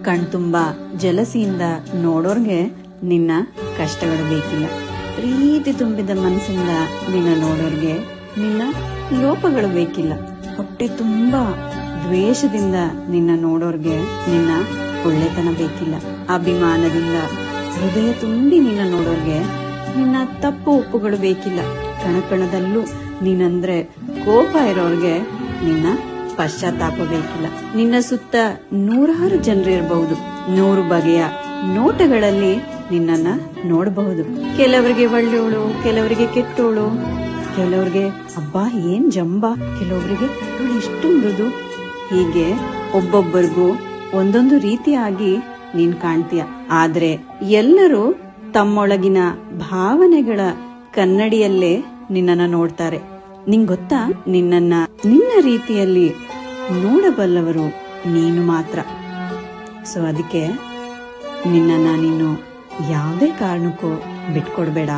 ಕಣ್ತುಂಬ ಜಲಸಿಯಿಂದ ನೋಡೋರ್ಗೆ ನಿನ್ನ ಕಷ್ಟಗಳು ಬೇಕಿಲ್ಲ. ಪ್ರೀತಿ ತುಂಬಿದ ಮನಸ್ಸಿಂದ ನಿನ್ನ ನೋಡೋರ್ಗೆ ನಿನ್ನ ಲೋಪಗಳು ಬೇಕಿಲ್ಲ. ಹೊಟ್ಟೆ ತುಂಬಾ ದ್ವೇಷದಿಂದ ನಿನ್ನ ನೋಡೋರ್ಗೆ ನಿನ್ನ ಒಳ್ಳೆತನ ಬೇಕಿಲ್ಲ. ಅಭಿಮಾನದಿಂದ ಹೃದಯ ತುಂಬಿ ನಿನ್ನ ನೋಡೋರ್ಗೆ ನಿನ್ನ ತಪ್ಪು ಒಪ್ಪುಗಳು ಬೇಕಿಲ್ಲ. ಕಣಕಣದಲ್ಲೂ ನೀನಂದ್ರೆ ಕೋಪ ಇರೋರ್ಗೆ ನಿನ್ನ ಪಶ್ಚಾತ್ತಾಪ ಬೇಕಿಲ್ಲ. ನಿನ್ನ ಸುತ್ತ ನೂರಾರು ಜನರಿರಬಹುದು, 100 ಬಗೆಯ ನೋಟಗಳಲ್ಲಿ ನಿನ್ನನ್ನ ನೋಡಬಹುದು. ಕೆಲವರಿಗೆ ಒಳ್ಳೆಯವಳು, ಕೆಲವರಿಗೆ ಕೆಟ್ಟೋಳು, ಕೆಲವರಿಗೆ ಅಬ್ಬಾ ಏನ್ ಜಂಬ, ಕೆಲವರಿಗೆ ಇವಳು ಇಷ್ಟು ಮೃದು. ಹೀಗೆ ಒಬ್ಬೊಬ್ಬರಿಗೂ ಒಂದೊಂದು ರೀತಿಯಾಗಿ ನೀನ್ ಕಾಣ್ತೀಯ. ಆದ್ರೆ ಎಲ್ಲರೂ ತಮ್ಮೊಳಗಿನ ಭಾವನೆಗಳ ಕನ್ನಡಿಯಲ್ಲೇ ನಿನ್ನನ್ನ ನೋಡ್ತಾರೆ. ನಿಂಗ್ ಗೊತ್ತಾ, ನಿನ್ನ ರೀತಿಯಲ್ಲಿ ನೋಡಬಲ್ಲವರು ನೀನು ಮಾತ್ರ. ಸೊ ಅದಕ್ಕೆ ನಿನ್ನನ್ನ ನೀನು ಯಾವುದೇ ಕಾರಣಕ್ಕೂ ಬಿಟ್ಕೊಡ್ಬೇಡ.